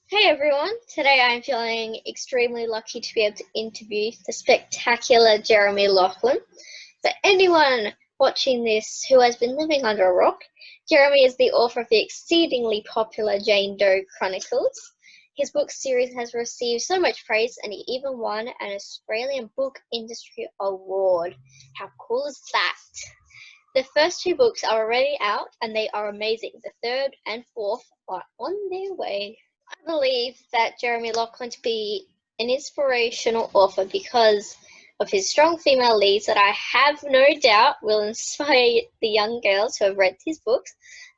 Hey everyone, today I'm feeling extremely lucky to be able to interview the spectacular Jeremy Lachlan. For anyone watching this who has been living under a rock, Jeremy is the author of the exceedingly popular Jane Doe Chronicles. His book series has received so much praise and he even won an Australian Book Industry Award. How cool is that? The first two books are already out and they are amazing. The third and fourth are on their way. I believe that Jeremy Lachlan to be an inspirational author because of his strong female leads that I have no doubt will inspire the young girls who have read his books.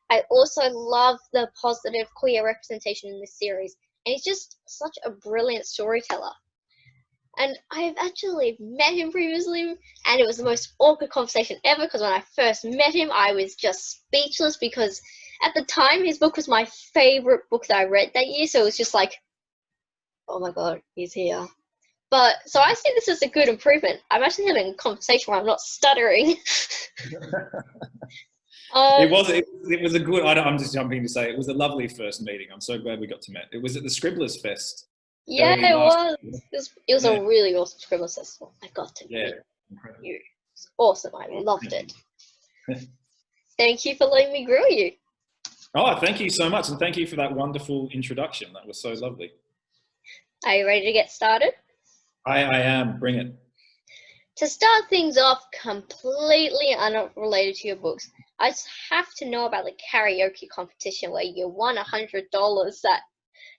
I also love the positive queer representation in this series, and he's just such a brilliant storyteller. And I've actually met him previously, and it was the most awkward conversation ever because when I first met him, I was just speechless because at the time, his book was my favorite book that I read that year, so it was just like, oh my god, he's here. But so I see this as a good improvement. I'm actually having a conversation where I'm not stuttering. It was a good. I'm just jumping to say it was a lovely first meeting. I'm so glad we got to meet. It was at the Scribblers Fest. Yeah, it was. It was Yeah. a really awesome Scribblers Festival. I got to meet you. It was awesome. I loved it. Thank you for letting me grill you. Oh, thank you so much, and thank you for that wonderful introduction. That was so lovely. Are you ready to get started? I am. Bring it. To start things off, completely unrelated to your books, I just have to know about the karaoke competition where you won $100 that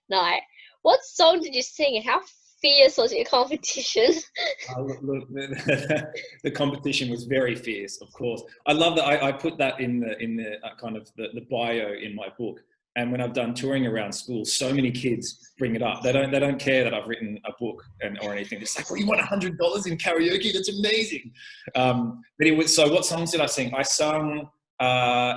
night. What song did you sing and how fierce was your competition? Look, the competition was very fierce, of course. I love that. I put that in the kind of the bio in my book. And when I've done touring around schools, so many kids bring it up. They don't care that I've written a book or anything. It's like, well, you won $100 in karaoke. That's amazing. But it was. So, what songs did I sing? I sung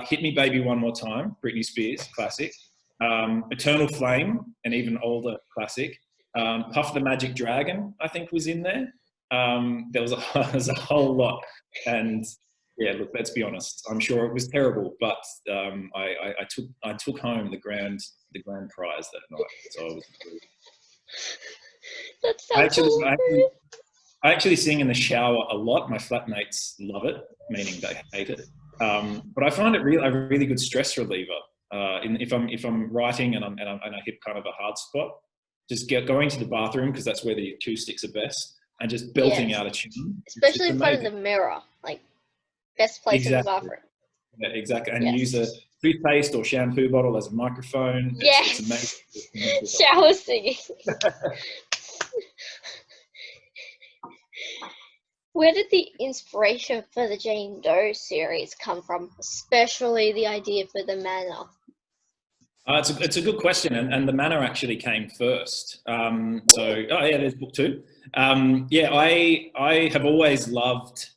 "Hit Me, Baby, One More Time," Britney Spears, classic. "Eternal Flame," an even older classic. Puff the Magic Dragon, I think, was in there. There was a whole lot, and yeah, look, let's be honest. I'm sure it was terrible, but I took home the grand prize that night. So I was. That sounds I actually sing in the shower a lot. My flatmates love it, meaning they hate it. But I find it a really good stress reliever. If I'm writing and I hit kind of a hard spot, just going to the bathroom because that's where the acoustics are best, and just belting out a tune. Especially in front of the mirror, like best place in the bathroom. Yeah, exactly. And use a toothpaste or shampoo bottle as a microphone. Yes. It's amazing. Shower singing. Where did the inspiration for the Jane Doe series come from, especially the idea for the manor? It's a good question, and the manor actually came first. There's book two. I have always loved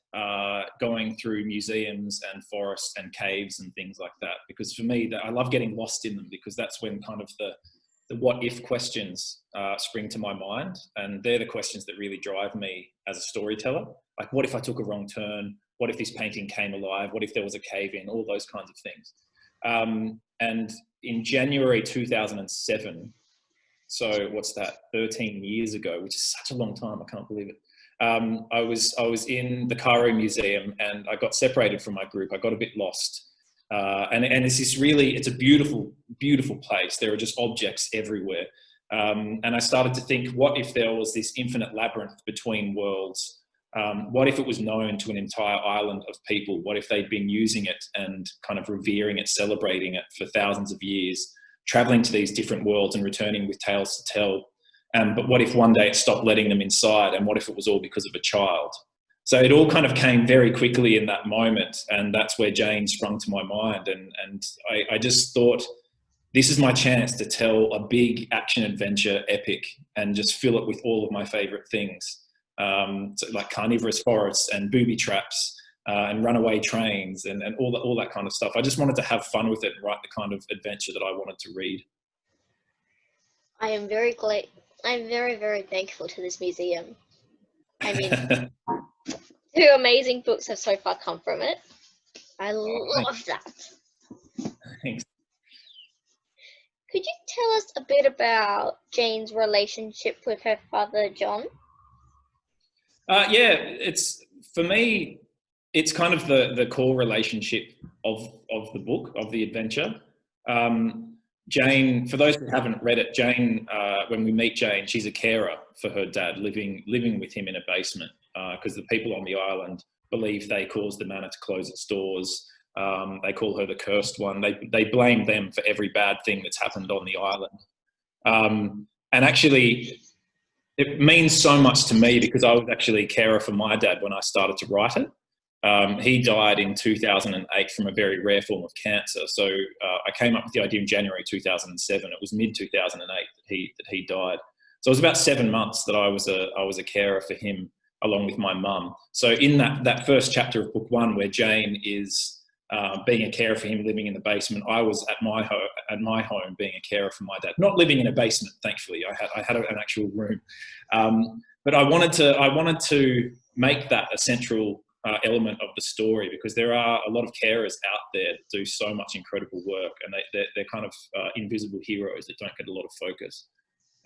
going through museums and forests and caves and things like that, because for me, I love getting lost in them, because that's when kind of the what if questions spring to my mind, and they're the questions that really drive me as a storyteller. Like, what if I took a wrong turn? What if this painting came alive? What if there was a cave in? All those kinds of things. And in January 2007, so what's that, 13 years ago, which is such a long time, I can't believe it. I was in the Cairo Museum and I got separated from my group. I got a bit lost. And it's a beautiful, beautiful place. There are just objects everywhere. And I started to think, what if there was this infinite labyrinth between worlds? What if it was known to an entire island of people? What if they'd been using it and kind of revering it, celebrating it for thousands of years, traveling to these different worlds and returning with tales to tell? But what if one day it stopped letting them inside? And what if it was all because of a child? So it all kind of came very quickly in that moment. And that's where Jane sprung to my mind. And I just thought, this is my chance to tell a big action adventure epic and just fill it with all of my favorite things. So like carnivorous forests and booby traps and runaway trains and all that kind of stuff. I just wanted to have fun with it and write the kind of adventure that I wanted to read. I am very glad. I'm very, very thankful to this museum. I mean, two amazing books have so far come from it. I love that. Thanks. Could you tell us a bit about Jane's relationship with her father, John? Yeah, it's for me. It's kind of the core relationship of the book, of the adventure. Jane, for those who haven't read it, Jane, when we meet Jane, she's a carer for her dad, living with him in a basement because the people on the island believe they caused the manor to close its doors. They call her the cursed one. They blame them for every bad thing that's happened on the island. And actually, it means so much to me because I was actually a carer for my dad when I started to write it. He died in 2008 from a very rare form of cancer. So I came up with the idea in January 2007. It was mid 2008 that he died. So it was about 7 months that I was a carer for him along with my mum. So in that first chapter of book one, where Jane is being a carer for him, living in the basement, I was at my home being a carer for my dad. Not living in a basement, thankfully. I had an actual room, but I wanted to make that a central element of the story because there are a lot of carers out there that do so much incredible work, and they're kind of invisible heroes that don't get a lot of focus,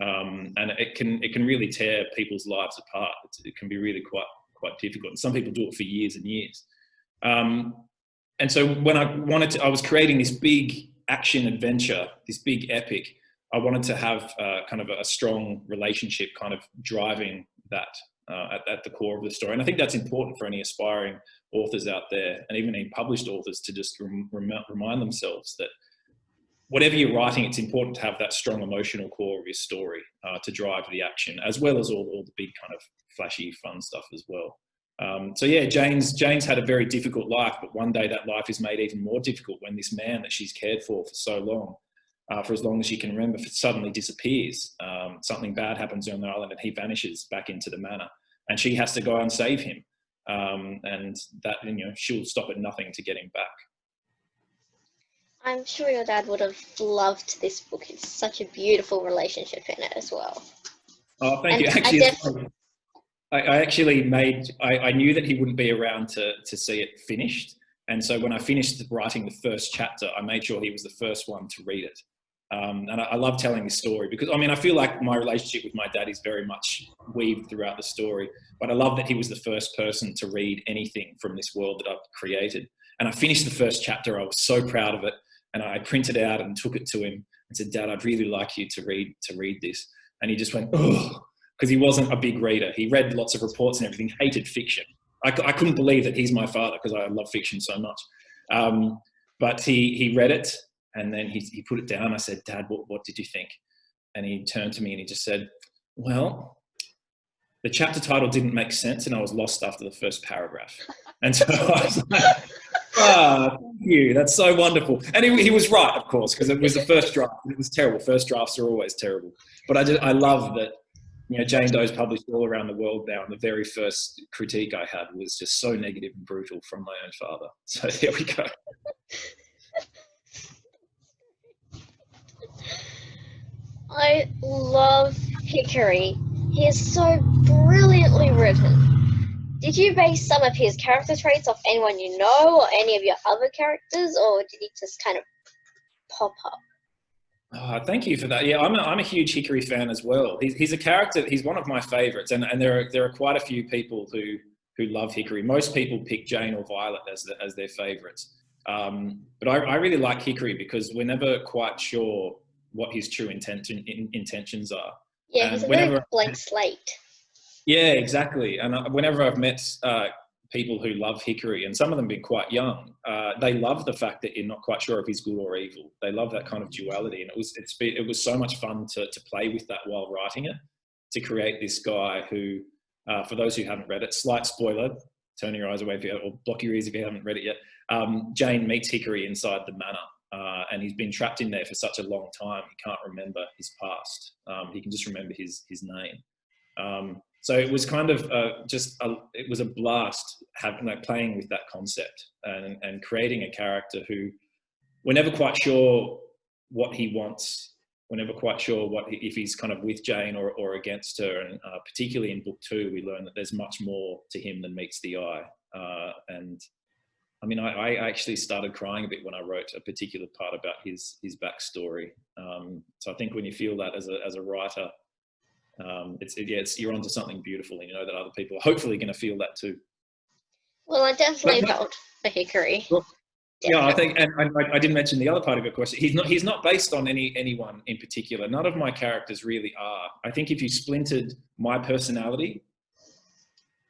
and it can really tear people's lives apart. It can be really quite difficult, and some people do it for years and years. And so when I was creating this big action adventure, this big epic, I wanted to have kind of a strong relationship kind of driving that at the core of the story. And I think that's important for any aspiring authors out there, and even any published authors, to just remind themselves that whatever you're writing, it's important to have that strong emotional core of your story to drive the action, as well as all the big kind of flashy, fun stuff as well. So yeah, Jane's had a very difficult life, but one day that life is made even more difficult when this man that she's cared for so long, for as long as she can remember, suddenly disappears. Something bad happens on the island and he vanishes back into the manor, and she has to go and save him. And that, she'll stop at nothing to get him back. I'm sure your dad would have loved this book. It's such a beautiful relationship in it as well. Oh, thank you. Actually, I knew that he wouldn't be around to see it finished. And so when I finished writing the first chapter, I made sure he was the first one to read it. And I love telling this story because, I feel like my relationship with my dad is very much weaved throughout the story, but I love that he was the first person to read anything from this world that I've created. And I finished the first chapter. I was so proud of it. And I printed it out and took it to him and said, "Dad, I'd really like you to read this." And he just went, "Oh," because he wasn't a big reader. He read lots of reports and everything, hated fiction. I couldn't believe that he's my father because I love fiction so much. But he read it and then he put it down. I said, "Dad, what did you think?" And he turned to me and he just said, "Well, the chapter title didn't make sense and I was lost after the first paragraph." And so I was like, thank you. That's so wonderful. And he was right, of course, because it was the first draft. It was terrible. First drafts are always terrible. But I love that, Jane Doe's published all around the world now, and the very first critique I had was just so negative and brutal from my own father. So there we go. I love Hickory. He is so brilliantly written. Did you base some of his character traits off anyone you know or any of your other characters, or did he just kind of pop up? Oh, thank you for that. Yeah, I'm a huge Hickory fan as well. He's a character. He's one of my favourites, and there are quite a few people who love Hickory. Most people pick Jane or Violet as their favourites, but I really like Hickory because we're never quite sure what his true intentions are. Yeah, he's a very blank slate. Yeah, exactly. And whenever I've met people who love Hickory, and some of them being quite young, they love the fact that you're not quite sure if he's good or evil. They love that kind of duality, and it was so much fun to play with that while writing it, to create this guy who, for those who haven't read it, slight spoiler, turn your eyes away or block your ears if you haven't read it yet. Jane meets Hickory inside the manor, and he's been trapped in there for such a long time he can't remember his past. He can just remember his name. So it was kind of it was a blast playing with that concept and creating a character who we're never quite sure what he wants. We're never quite sure if he's kind of with Jane or against her. And particularly in book 2, we learn that there's much more to him than meets the eye. And I mean, I actually started crying a bit when I wrote a particular part about his backstory. So I think when you feel that as a writer, you're onto something beautiful, and you know that other people are hopefully going to feel that too. Well, I definitely felt for Hickory. Well, yeah, I think, and I didn't mention the other part of your question. He's not based on anyone in particular. None of my characters really are. I think if you splintered my personality,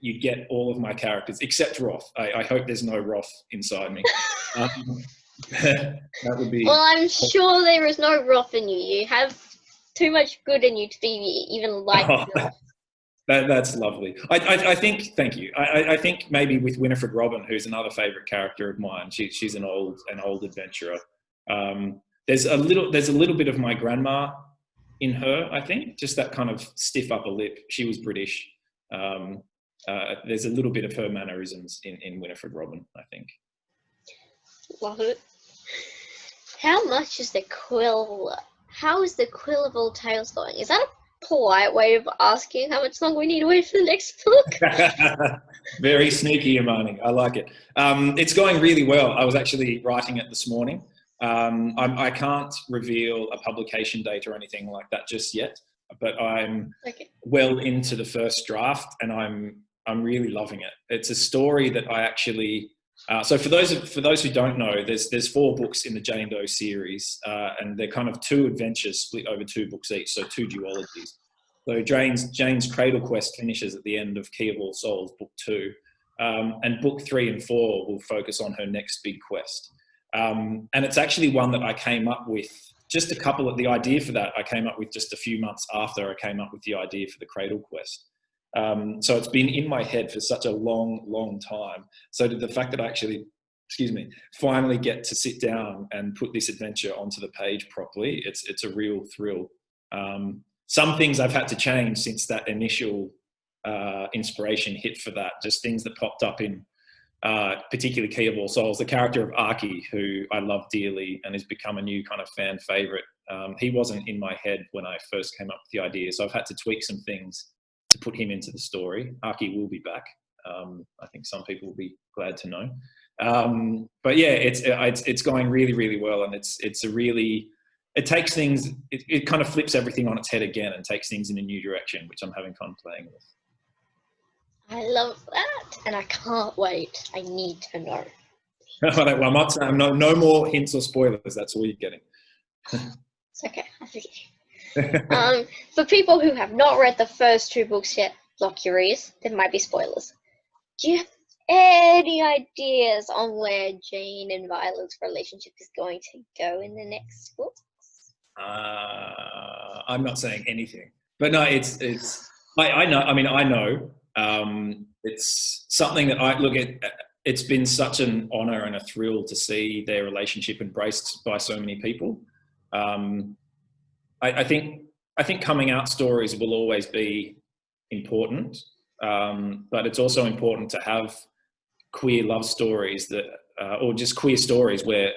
you'd get all of my characters except Roth. I hope there's no Roth inside me. That would be. Well, I'm sure there is no Roth in you. You have too much good in you to be even like Roth. That's lovely. I think. Thank you. I think maybe with Winifred Robin, who's another favourite character of mine. She's an old adventurer. There's a little bit of my grandma in her. I think just that kind of stiff upper lip. She was British. There's a little bit of her mannerisms in Winifred Robin, I think. Love it. How much is the Quill? How is the Quill of all tales going? Is that a polite way of asking how much longer we need to wait for the next book? Very sneaky, Imani. I like it. It's going really well. I was actually writing it this morning. I can't reveal a publication date or anything like that just yet, but I'm well into the first draft, and I'm really loving it. It's a story that I actually. So for those who don't know, there's 4 books in the Jane Doe series, and they're kind of 2 adventures split over 2 books each, so 2 duologies. So Jane's Cradle quest finishes at the end of Key of All Souls, book 2, and book 3 and 4 will focus on her next big quest. And it's actually one that I came up with the idea for that I came up with just a few months after I came up with the idea for the Cradle quest. So it's been in my head for such a long time. So the fact that I actually, finally get to sit down and put this adventure onto the page properly, it's a real thrill. Some things I've had to change since that initial inspiration hit for that, just things that popped up in particularly Key of All Souls. The character of Archie, who I love dearly and has become a new kind of fan favourite. He wasn't in my head when I first came up with the idea, so I've had to tweak some things to put him into the story. Archie will be back. I think some people will be glad to know. But yeah, it's going really well, and it takes things. It kind of flips everything on its head again and takes things in a new direction, which I'm having fun playing with. I love that, and I can't wait. I need to know. Well, I'm not saying no more hints or spoilers. That's all you're getting. It's okay. I forget. For people who have not read the first 2 books yet, block your ears. There might be spoilers. Do you have any ideas on where Jane and Violet's relationship is going to go in the next books? I'm not saying anything, but no, I know. I mean, I know. It's something that I look at. It's been such an honor and a thrill to see their relationship embraced by so many people. I think coming out stories will always be important, but it's also important to have queer love stories that, or just queer stories where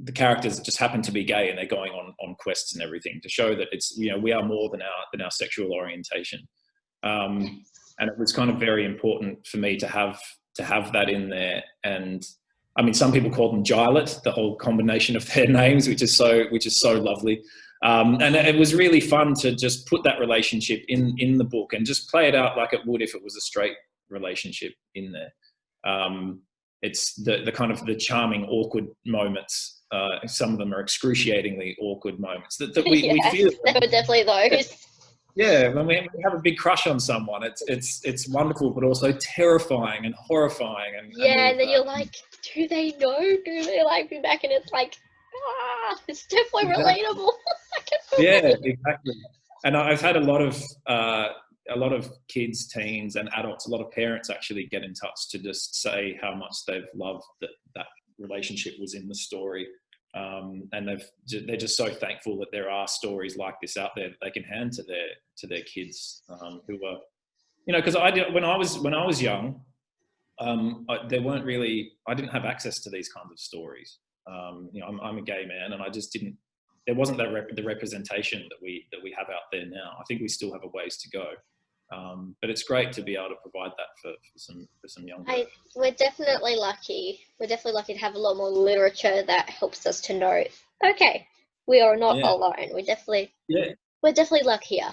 the characters just happen to be gay and they're going on quests and everything, to show that it's, we are more than our sexual orientation. And it was kind of very important for me to have that in there. And I mean, some people call them Gilet, the whole combination of their names, which is so lovely. And it was really fun to just put that relationship in the book and just play it out like it would if it was a straight relationship in there. It's the kind of the charming, awkward moments. Some of them are excruciatingly awkward moments that we feel. There were definitely those. Yeah, when we have a big crush on someone, it's wonderful, but also terrifying and horrifying. And then you're like, do they know? Do they like me back? And it's like, it's definitely relatable. Yeah, exactly. And I've had a lot of kids, teens, and adults, a lot of parents actually get in touch to just say how much they've loved that relationship was in the story. And they're just so thankful that there are stories like this out there that they can hand to their kids, who are, because when I was young, there weren't really, I didn't have access to these kinds of stories. I'm a gay man, and I just didn't. There wasn't the representation that we have out there now. I think we still have a ways to go. But it's great to be able to provide that for some younger. We're definitely lucky. We're definitely lucky to have a lot more literature that helps us to know, okay, we are not alone. We're definitely luckier.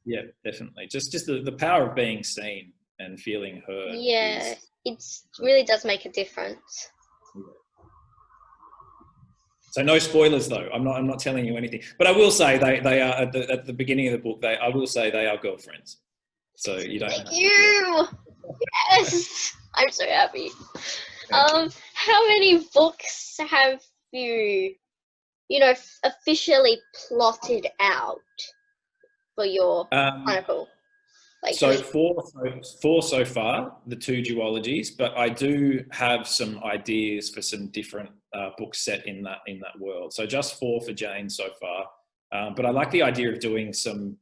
Yeah, definitely. Just the power of being seen and feeling heard. Yeah, it really does make a difference. Yeah. So no spoilers though. I'm not telling you anything. But I will say they are at the beginning of the book. I will say they are girlfriends. So you don't. Thank you. Yes, I'm so happy. How many books have you officially plotted out for your chronicle? So four so far, the 2 duologies, but I do have some ideas for some different books set in that world. So just 4 for Jane so far, but I like the idea of doing some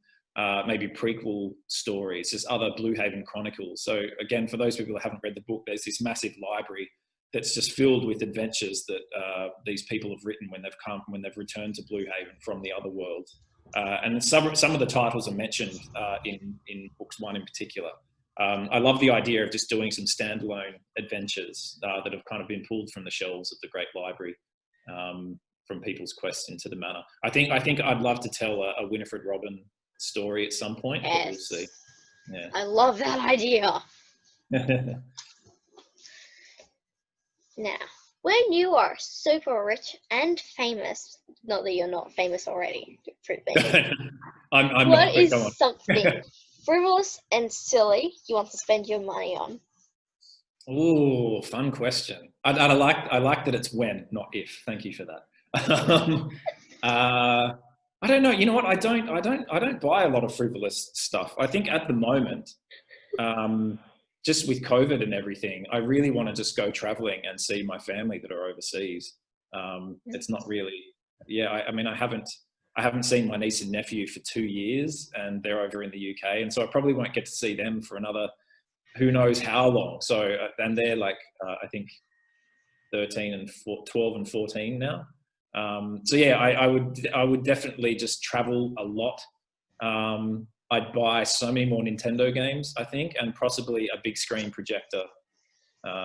maybe prequel stories, just other Blue Haven Chronicles. So again, for those people that haven't read the book, there's this massive library that's just filled with adventures that these people have written when they've returned to Blue Haven from the other world. And some of the titles are mentioned in books 1 in particular. I love the idea of just doing some standalone adventures that have kind of been pulled from the shelves of the Great Library from people's quests into the manor. I think I'd love to tell a Winifred Robin story at some point, but we'll see. Yeah. I love that idea. Now, when you are super rich and famous, not that you're not famous already, I'm what not, is something frivolous and silly you want to spend your money on? Oh, fun question. I like that it's when, not if. Thank you for that. I don't know. You know what? I don't buy a lot of frivolous stuff. I think at the moment, just with COVID and everything, I really want to just go traveling and see my family that are overseas. It's not really, I mean, I haven't seen my niece and nephew for 2 years, and they're over in the UK, and so I probably won't get to see them for another, who knows how long. So, and they're like, I think 13 and 12 and 14 now. So yeah, I would definitely just travel a lot. I'd buy so many more Nintendo games, I think, and possibly a big screen projector,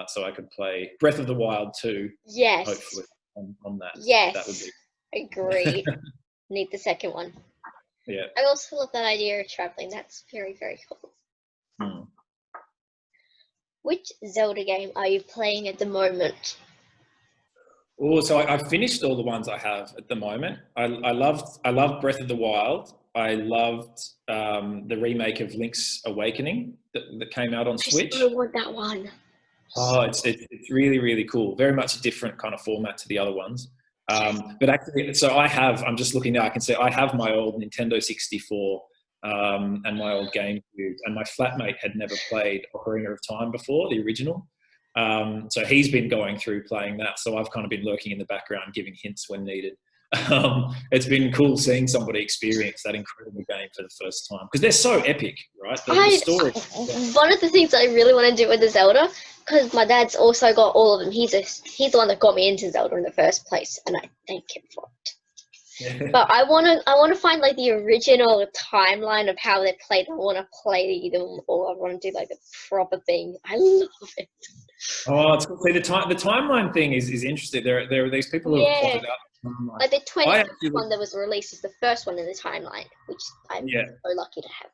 so I could play Breath of the Wild 2. Yes. Hopefully on that. Yes. That would be. Agree. Need the second one. Yeah. I also love that idea of traveling. That's very, very cool. Which Zelda game are you playing at the moment? Oh, so I've finished all the ones I have at the moment. I loved Breath of the Wild. I loved the remake of Link's Awakening that came out on Switch. I want that one. Oh, it's really, really cool. Very much a different kind of format to the other ones. But actually, so I'm just looking now, I can see I have my old Nintendo 64 and my old GameCube, and my flatmate had never played Ocarina of Time before, the original. So he's been going through playing that. So I've kind of been lurking in the background, giving hints when needed. It's been cool seeing somebody experience that incredible game for the first time, because they're so epic, right? The story. One of the things I really want to do with the Zelda, because my dad's also got all of them. He's the one that got me into Zelda in the first place, and I thank him for it. Yeah. But I want to find like the original timeline of how they played. I want to play them, or I want to do like the proper thing. I love it. Oh, it's cool. See, the timeline thing is interesting. There are these people who have plotted out. Like the 20th one that was released is the first one in the timeline, which I'm so lucky to have.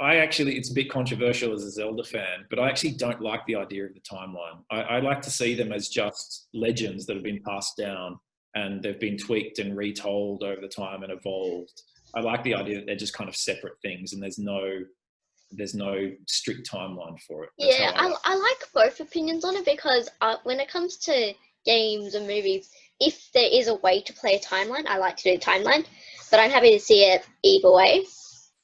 I actually, it's a bit controversial as a Zelda fan, but I actually don't like the idea of the timeline. I like to see them as just legends that have been passed down and they've been tweaked and retold over the time and evolved. I like the idea that they're just kind of separate things and there's no strict timeline for it. That's I like both opinions on it, because when it comes to games and movies, if there is a way to play a timeline, I like to do a timeline, but I'm happy to see it either way,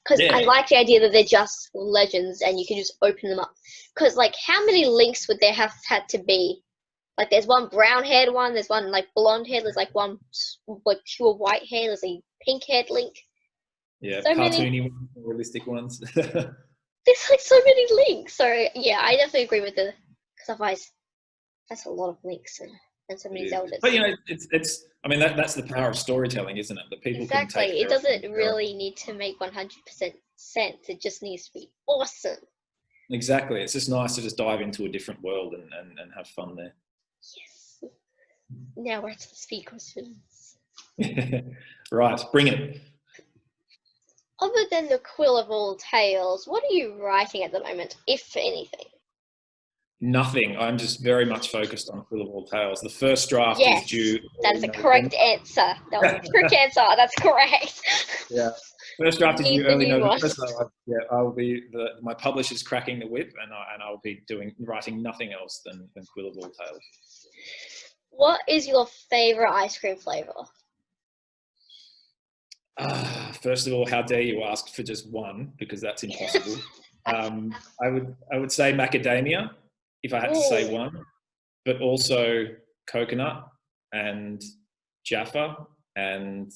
because I like the idea that they're just legends and you can just open them up. Because like, how many links would there have had to be? Like, there's one brown-haired one, there's one like blonde-haired, there's like one like pure white hair, there's a pink-haired Link. Yeah, so cartoony ones, realistic ones. There's like so many links. So yeah, I definitely agree with because otherwise that's a lot of links and so many Zeldas. But you know, I mean, that's the power of storytelling, isn't it? That people exactly. can take It doesn't really need to make 100% sense. It just needs to be awesome. Exactly. It's just nice to just dive into a different world and have fun there. Yes. Now we're to the speed questions. Right, bring it. Other than the Quill of all tales, what are you writing at the moment, if anything? Nothing. I'm just very much focused on Quill of All Tales. The first draft is due. That is a correct answer. That was a trick answer. That's correct. Yeah. First draft is due Need the early new November, one. so I'll be my publisher's cracking the whip, and I'll be writing nothing else than Quill of All Tales. What is your favorite ice cream flavor? First of all, how dare you ask for just one, because that's impossible. I would say macadamia if I had to say one, but also coconut and Jaffa and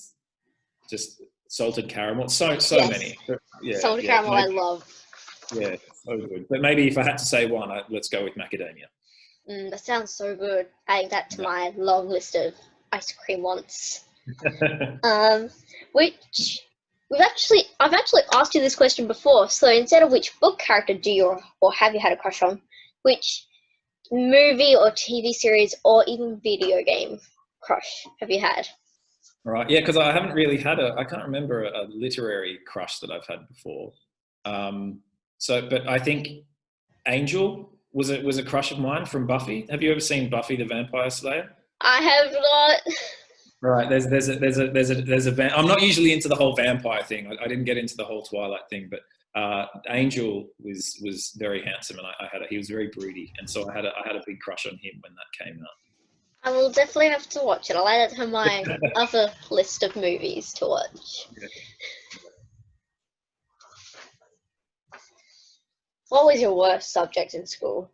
just salted caramel. So yes. Many. Yeah, salted caramel, I love. Yeah, so good. But maybe if I had to say one, let's go with macadamia. That sounds so good. Adding that to my long list of ice cream wants. Which I've actually asked you this question before. So instead of which book character do you or have you had a crush on, which movie or TV series or even video game crush have you had? Right, yeah, because I haven't really had I can't remember a literary crush that I've had before. But I think Angel was a crush of mine from Buffy. Have you ever seen Buffy the Vampire Slayer? I have not. Right, there's a I'm not usually into the whole vampire thing. I didn't get into the whole Twilight thing, but Angel was very handsome, and he was very broody, and so I had a big crush on him when that came out. I will definitely have to watch it. I'll add it to my other list of movies to watch. Yeah. What was your worst subject in school?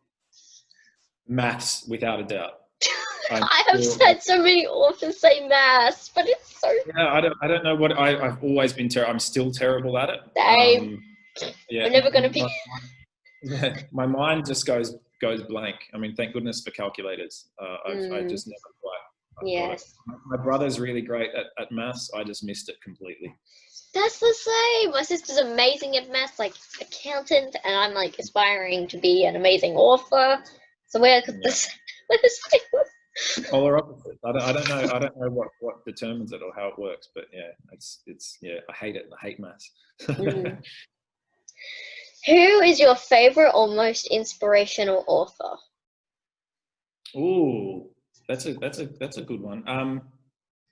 Maths, without a doubt. I have had so many authors say maths, but it's so. Yeah, I don't know what I've always been terrible. I'm still terrible at it. Same. Yeah, I'm never going to be. Yeah, my mind just goes blank. I mean, thank goodness for calculators. I just never quite. Yes. My brother's really great at maths. I just missed it completely. That's the same. My sister's amazing at maths, like accountant, and I'm like aspiring to be an amazing author. So where could this? Polar opposites. I don't know what determines it or how it works, but yeah, it's I hate it. I hate maths. Who is your favorite or most inspirational author? Ooh, that's a good one.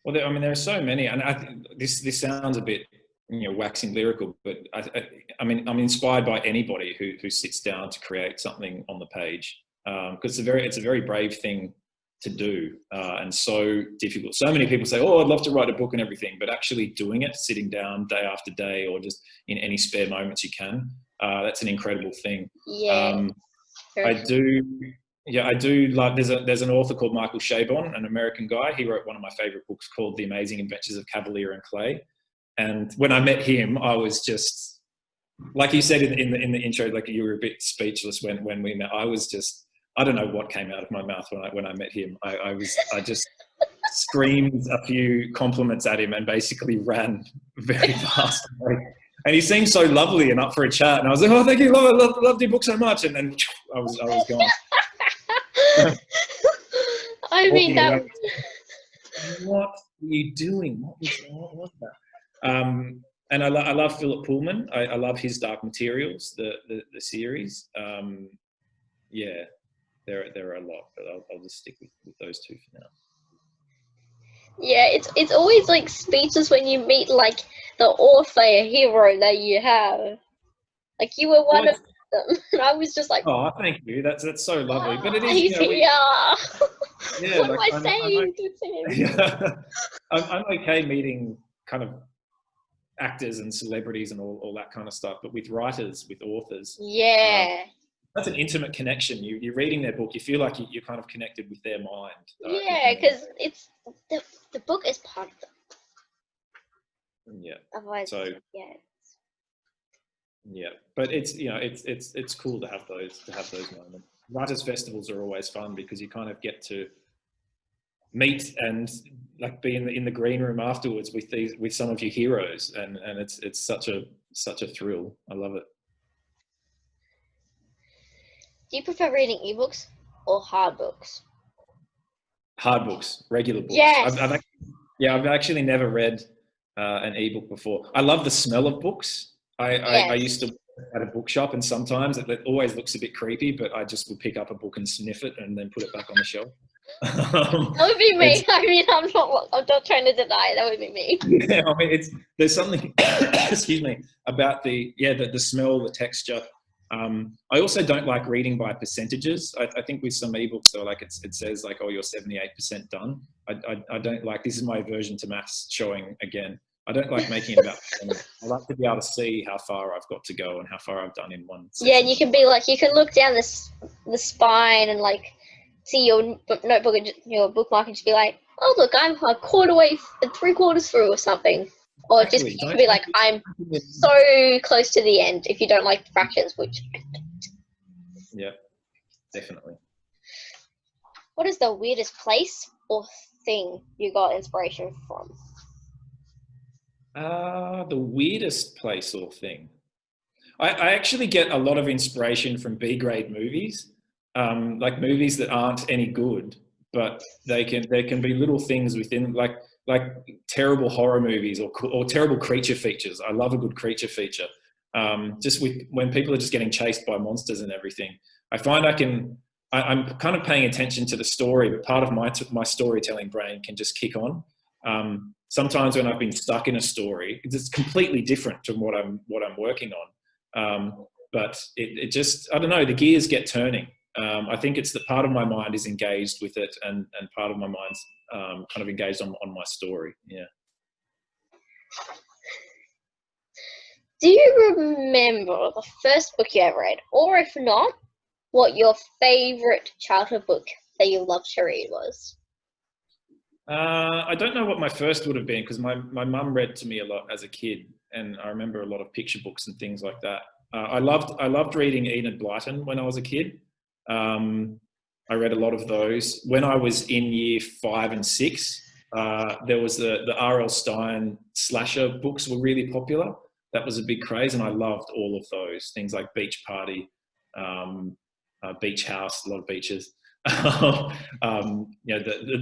Well, there are so many, and I think this sounds a bit waxing lyrical, but I mean I'm inspired by anybody who sits down to create something on the page, because it's a very brave thing to do, and so difficult. So many people say, "Oh, I'd love to write a book and everything," but actually doing it, sitting down day after day, or just in any spare moments you can, that's an incredible thing. Yeah, I do love. There's an author called Michael Chabon, an American guy. He wrote one of my favorite books called The Amazing Adventures of Cavalier and Clay. And when I met him, I was just, like you said in the intro, like you were a bit speechless when we met. I was just, I don't know what came out of my mouth when I met him. I just screamed a few compliments at him and basically ran very fast away. And he seemed so lovely and up for a chat. And I was like, "Oh, thank you, I loved your book so much." And then I was gone. I mean, what are you doing? What was that? And I love Philip Pullman. I love his Dark Materials, the series. Yeah, there are a lot, but I'll just stick with those two for now. Yeah, it's always like speechless when you meet like the author hero that you have. Like you were one of them, and I was just like, "Oh, thank you. That's so lovely." But it is. He's here. Yeah, what am I saying to him? I'm okay meeting kind of actors and celebrities and all that kind of stuff, but with writers, with authors, that's an intimate connection. You're reading their book, you feel like you're kind of connected with their mind. Yeah, because it's the book is part of them. Yeah. Otherwise, yeah, but it's cool to have those moments. Writers' festivals are always fun because you kind of get to meet and like be in the green room afterwards with some of your heroes, and it's such a thrill. I love it. Do you prefer reading ebooks or hard books? Hard books, regular books. Yes. I've actually never read an ebook before. I love the smell of books. I used to work at a bookshop, and sometimes it always looks a bit creepy, but I just would pick up a book and sniff it and then put it back on the shelf. That would be me. I mean, I'm not trying to deny it. That would be me. Yeah, I mean, there's something, excuse me, about the smell, the texture. I also don't like reading by percentages. I think with some ebooks, so like it says like, oh, you're 78% done. I don't like, this is my aversion to maths showing again. I don't like making it about percentage. I like to be able to see how far I've got to go and how far I've done in one session. Yeah, and you can be like, you can look down the spine and like see your notebook and your bookmark and just be like, oh look, I'm a quarter way, 3/4 through or something. Or exactly. Just you can be like, I'm so close to the end if you don't like fractions, which I don't. Yeah, definitely. What is the weirdest place or thing you got inspiration from? The weirdest place or thing. I actually get a lot of inspiration from B-grade movies, like movies that aren't any good, but there can be little things within, like terrible horror movies or terrible creature features. I love a good creature feature. Just when people are just getting chased by monsters and everything. I find I'm kind of paying attention to the story, but part of my storytelling brain can just kick on. Sometimes when I've been stuck in a story, it's completely different from what I'm working on. But it just, I don't know, the gears get turning. I think it's that part of my mind is engaged with it, and part of my mind's kind of engaged on my story. Yeah. Do you remember the first book you ever read, or if not, what your favorite childhood book that you loved to read was? I don't know what my first would have been, because my mum read to me a lot as a kid, and I remember a lot of picture books and things like that. I loved reading Enid Blyton when I was a kid. I read a lot of those. When I was in year 5 and 6, there was the R.L. Stine slasher books were really popular. That was a big craze, and I loved all of those things like Beach Party, Beach House, a lot of beaches. The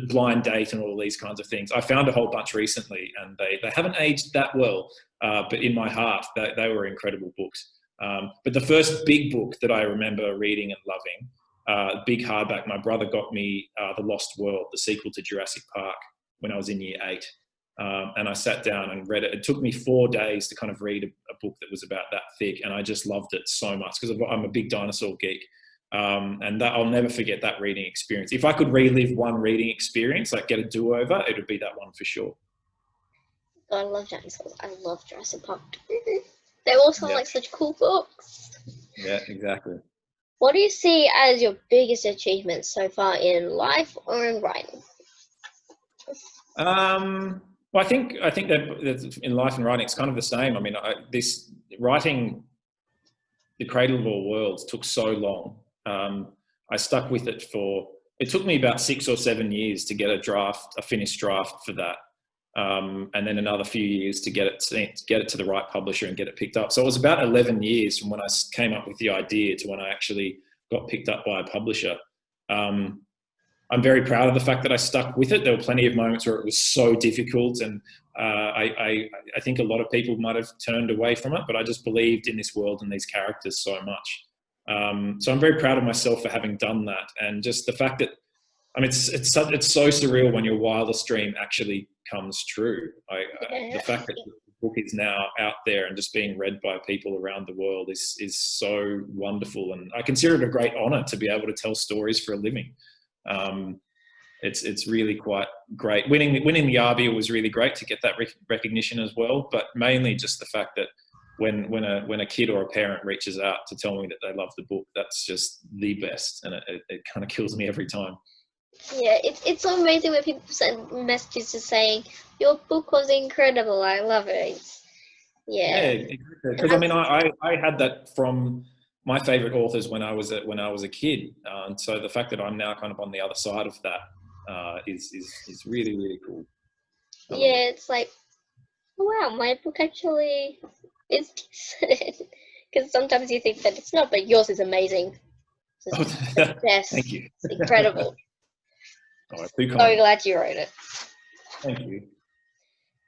Blind Date and all these kinds of things. I found a whole bunch recently, and they haven't aged that well, but in my heart, they were incredible books. But the first big book that I remember reading and loving, big hardback, my brother got me The Lost World, the sequel to Jurassic Park, when I was in year 8. And I sat down and read it. It took me 4 days to kind of read a book that was about that thick, and I just loved it so much because I'm a big dinosaur geek. And that, I'll never forget that reading experience. If I could relive one reading experience, like get a do-over, it would be that one for sure. God, I love dinosaurs. I love Jurassic Park. They all sound like such cool books. Yeah, exactly. What do you see as your biggest achievement so far in life or in writing? Well, I think that in life and writing, it's kind of the same. I mean, this writing The Cradle of All Worlds took so long. I stuck with it it took me about 6 or 7 years to get a finished draft for that. And then another few years to get it to the right publisher and get it picked up. So it was about 11 years from when I came up with the idea to when I actually got picked up by a publisher. I'm very proud of the fact that I stuck with it. There were plenty of moments where it was so difficult, and I think a lot of people might have turned away from it, but I just believed in this world and these characters so much. So I'm very proud of myself for having done that, and just the fact that, I mean, it's so surreal when your wildest dream actually comes true. The fact that the book is now out there and just being read by people around the world is so wonderful, and I consider it a great honor to be able to tell stories for a living. It's really quite great. Winning the Arbia was really great to get that recognition as well, but mainly just the fact that when a kid or a parent reaches out to tell me that they love the book, that's just the best, and it kind of kills me every time. Yeah, it's so amazing when people send messages just saying your book was incredible. I love it. Yeah, exactly. Because I mean, I had that from my favorite authors when I was a kid, and so the fact that I'm now kind of on the other side of that is really, really cool. Yeah, it's like, oh, wow, my book actually is decent. Because sometimes you think that it's not, but yours is amazing. This is the best. Thank you. It's incredible. Oh, too So kind. glad you wrote it. Thank you.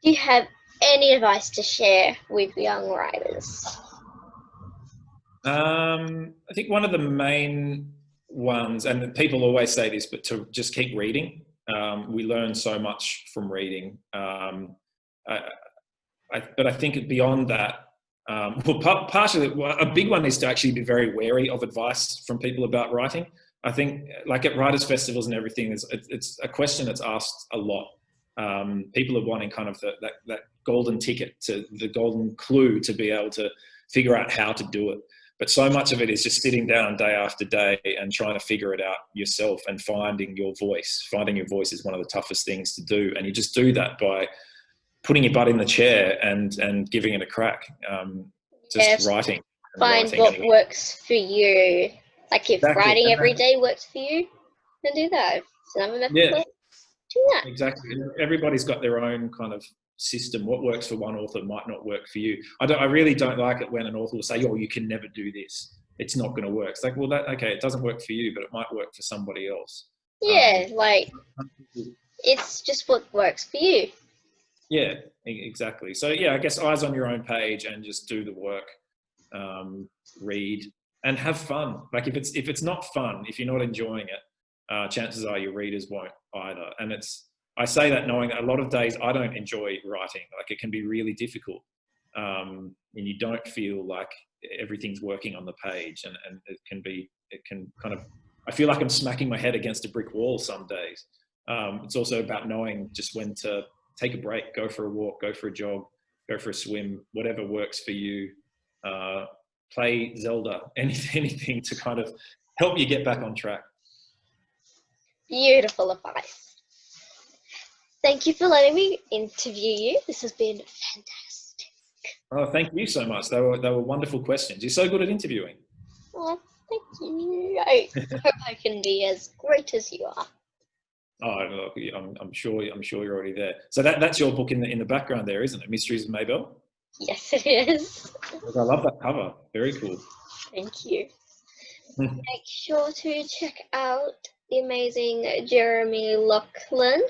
Do you have any advice to share with young writers? I think one of the main ones, and people always say this, but to just keep reading. We learn so much from reading. But I think beyond that, partially, a big one is to actually be very wary of advice from people about writing. I think, like at writers' festivals and everything, it's a question that's asked a lot. People are wanting kind of that golden ticket, to the golden clue to be able to figure out how to do it. But so much of it is just sitting down day after day and trying to figure it out yourself and finding your voice. Finding your voice is one of the toughest things to do. And you just do that by putting your butt in the chair and giving it a crack. Writing. Find what works for you. Like if writing every day works for you, then do that. Do that. Exactly. Everybody's got their own kind of system. What works for one author might not work for you. I really don't like it when an author will say, "Oh, you can never do this. It's not going to work." It's like, well, okay, it doesn't work for you, but it might work for somebody else. Yeah, it's just what works for you. Yeah, exactly. So yeah, I guess eyes on your own page and just do the work, read and have fun. Like if it's not fun, if you're not enjoying it, chances are your readers won't either. And I say that knowing that a lot of days I don't enjoy writing. Like it can be really difficult, and you don't feel like everything's working on the page, and it can kind of, I feel like I'm smacking my head against a brick wall some days. It's also about knowing just when to take a break, go for a walk, go for a jog, go for a swim, whatever works for you. Play Zelda, anything to kind of help you get back on track. Beautiful advice. Thank you for letting me interview you. This has been fantastic. Oh, thank you so much. They were wonderful questions. You're so good at interviewing. Oh, thank you. I hope I can be as great as you are. Oh, look, I'm sure you're already there. So that's your book in the background there, isn't it? Mysteries of Maybelle? Yes, it is. I love that cover. Very cool. Thank you. Make sure to check out the amazing Jeremy Lachlan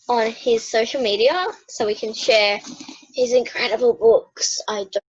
on his social media so we can share his incredible books. I don't